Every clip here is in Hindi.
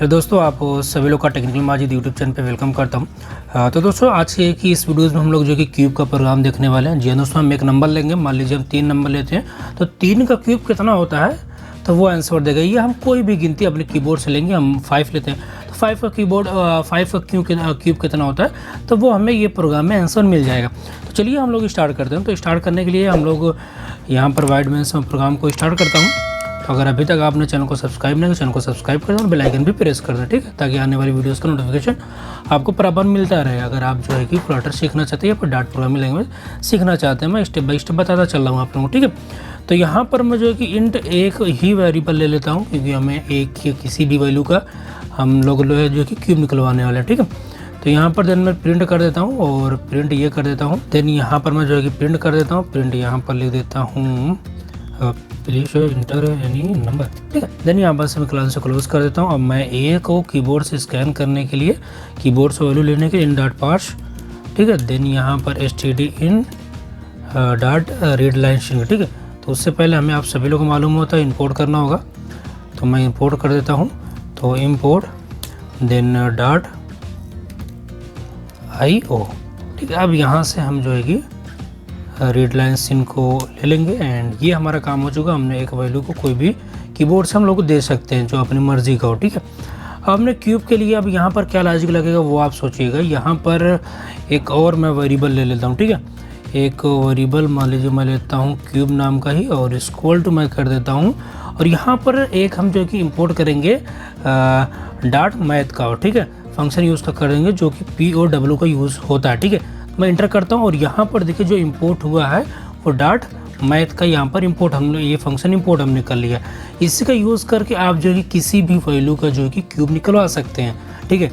हेलो दोस्तों, आप सभी लोग का टेक्निकल माजिद यूट्यूब चैनल पे वेलकम करता हूँ। तो दोस्तों, आज की इस वीडियोस में हम लोग जो कि क्यूब का प्रोग्राम देखने वाले हैं। जी हाँ दोस्तों, हम एक नंबर लेंगे। मान लीजिए हम 3 नंबर लेते हैं तो 3 का क्यूब कितना होता है तो वो आंसर देगा। ये हम कोई भी गिनती अपने कीबोर्ड से लेंगे। हम 5 लेते हैं तो 5 का क्यूब कितना होता है तो वो हमें ये प्रोग्राम में आंसर मिल जाएगा। तो चलिए हम लोग स्टार्ट करते हैं। तो स्टार्ट करने के लिए हम लोग यहाँ पर वाइड में प्रोग्राम को स्टार्ट करता हूँ। तो अगर अभी तक आपने चैनल को सब्सक्राइब नहीं किया, चैनल को सब्सक्राइब कर दें और बेल आइकन भी प्रेस कर दें, ठीक है, ताकि आने वाली वीडियोस का नोटिफिकेशन आपको बराबर मिलता रहे। अगर आप जो है कि फ्लटर सीखना चाहते हैं या फिर डाट प्रोग्रामिंग लैंग्वेज सीखना चाहते हैं, मैं स्टेप बाय स्टेप बताता चल रहा हूँ आप लोगों को, ठीक है। तो यहाँ पर मैं जो है कि इंट एक ही वेरिएबल ले लेता हूँ, क्योंकि हमें एक किसी भी वैल्यू का हम लोग जो है कि क्यूब निकलवाने वाले हैं, ठीक है। तो यहाँ पर देन मैं प्रिंट कर देता हूँ और प्रिंट ये कर देता हूँ। देन यहाँ पर मैं जो है कि प्रिंट कर देता हूँ। प्रिंट यहाँ पर लिख देता हूँ प्लीज इंटर एनी नंबर, ठीक है। देन यहाँ पर से मैं क्लास से क्लोज कर देता हूँ। अब मैं ए को कीबोर्ड से स्कैन करने के लिए, कीबोर्ड से वैल्यू लेने के लिए इन डॉट पार्स, ठीक है। देन यहाँ पर std in dot read line string, ठीक है। तो उससे पहले हमें आप सभी लोगों को मालूम होता है इंपोर्ट करना होगा, तो मैं इंपोर्ट कर देता हूँ। तो इंपोर्ट देन डॉट IO, ठीक है। अब यहाँ से हम जो है कि रीड लाइन सिन को ले लेंगे एंड ये हमारा काम हो चुका। हमने एक वैल्यू को कोई भी कीबोर्ड से हम लोग दे सकते हैं जो अपनी मर्जी का हो, ठीक है। अब हमने क्यूब के लिए अब यहाँ पर क्या लॉजिक लगेगा वो आप सोचिएगा। यहाँ पर एक और मैं वेरिएबल ले लेता हूँ, ठीक है। एक वेरिएबल मान लीजिए मैं लेता हूँ क्यूब नाम का ही और इक्वल टू मैं कर देता हूँ। और यहाँ पर एक हम जो कि इंपोर्ट करेंगे डॉट मैथ का, ठीक है, फंक्शन यूज़ कर देंगे जो कि POW का यूज़ होता है, ठीक है। मैं इंटर करता हूँ और यहाँ पर देखिए जो इंपोर्ट हुआ है वो डॉट मैथ का यहाँ पर इंपोर्ट हमने ये फंक्शन इंपोर्ट हमने कर लिया। इसी का यूज़ करके आप जो है कि किसी भी वैल्यू का जो है कि क्यूब निकलवा सकते हैं, ठीक है,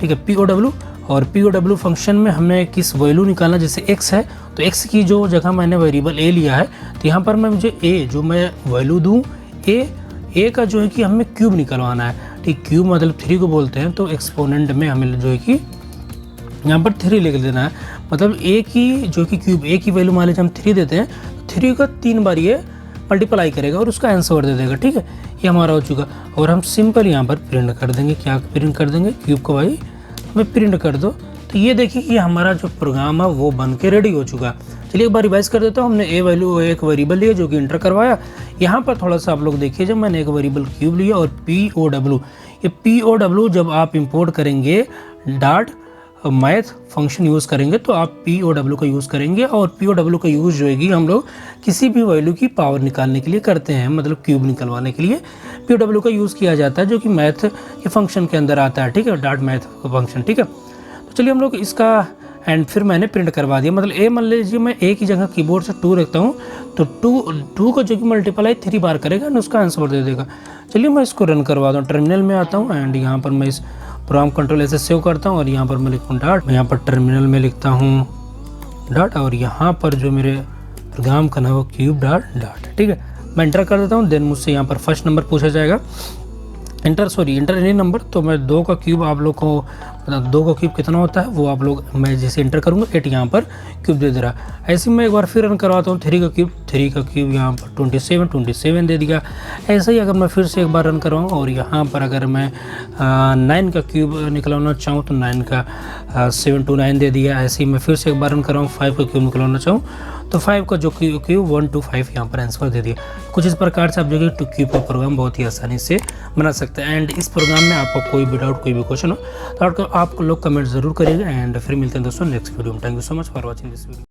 ठीक है। POW और POW फंक्शन में हमें किस वैल्यू निकालना, जैसे x है तो x की जो जगह मैंने वेरिएबल a लिया है तो यहाँ पर मैं मुझे a जो मैं वैल्यू दूँ a का जो है कि हमें क्यूब निकलवाना है, ठीक। क्यूब मतलब 3 को बोलते हैं। तो एक्सपोनेंट में हमें जो है कि यहाँ पर 3 लिख देना है। मतलब a की जो कि क्यूब a की वैल्यू मान लीजिए हम 3 देते हैं, 3 का 3 बार ये मल्टीप्लाई करेगा और उसका आंसर दे देगा, ठीक है। ये हमारा हो चुका। और हम सिंपल यहाँ पर प्रिंट कर देंगे। क्या प्रिंट कर देंगे? क्यूब को भाई हमें प्रिंट कर दो। तो ये देखिए कि हमारा जो प्रोग्राम है वो बन के रेडी हो चुका। चलिए एक बार रिवाइज कर देता हूँ। हमने ए वैल्यू एक वेरिएबल लिया जो कि इंटर करवाया। यहाँ पर थोड़ा सा आप लोग देखिए, जब मैंने एक वेरिएबल क्यूब लिया और POW, ये POW जब आप इंपोर्ट करेंगे डॉट मैथ फंक्शन यूज़ करेंगे तो आप POW का यूज़ करेंगे। और POW का यूज़ जो है हम लोग किसी भी वैल्यू की पावर निकालने के लिए करते हैं, मतलब क्यूब निकलवाने के लिए POW का यूज़ किया जाता है जो कि मैथ के फंक्शन के अंदर आता है, ठीक है, डॉट मैथ फंक्शन, ठीक है। तो चलिए हम लोग इसका एंड फिर मैंने प्रिंट करवा दिया। मतलब मान लीजिए मैं a की जगह कीबोर्ड से 2 रखता हूँ तो 2 को जो कि मल्टीप्लाई 3 बार करेगा ना उसका आंसर दे देगा। चलिए मैं इसको रन करवा दूँ। टर्मिनल में आता हूँ एंड यहाँ पर मैं इस प्रोग्राम कंट्रोल ऐसे सेव करता हूँ और यहाँ पर मैं लिखूँ डॉट। यहाँ पर टर्मिनल में लिखता हूँ डॉट और यहाँ पर जो मेरे प्रोग्राम का नाम है वो क्यूब डॉट, ठीक है। मैं इंटर कर देता हूँ। देन मुझसे यहाँ पर फर्स्ट नंबर पूछा जाएगा, इंटर एनी नंबर। तो मैं 2 का क्यूब आप लोग को, मतलब 2 का क्यूब कितना होता है वो आप लोग, मैं जैसे इंटर करूँगा 8 यहाँ पर क्यूब दे रहा है। ऐसे मैं एक बार फिर रन करवाता हूँ। 3 का क्यूब यहाँ पर 27 दे दिया। ऐसे ही अगर मैं फिर से एक बार रन करवाऊँ और यहाँ पर अगर मैं 9 का क्यूब निकलवाना चाहूँ तो 9 का 729 दे दिया। ऐसे ही मैं फिर से एक बार रन करवाऊँ, 5 का क्यूब निकलवाना चाहूँ तो 5 का जो क्यूब 1 to 5 यहाँ पर आंसर दे दिया। कुछ इस प्रकार से आप जो कि क्यूब का प्रोग्राम बहुत ही आसानी से बना सकते हैं। एंड इस प्रोग्राम में आपको कोई भी डाउट, कोई भी क्वेश्चन हो तो आप लोग कमेंट जरूर करिएगा। एंड फिर मिलते हैं दोस्तों नेक्स्ट वीडियो में। Thank you so much for watching this video.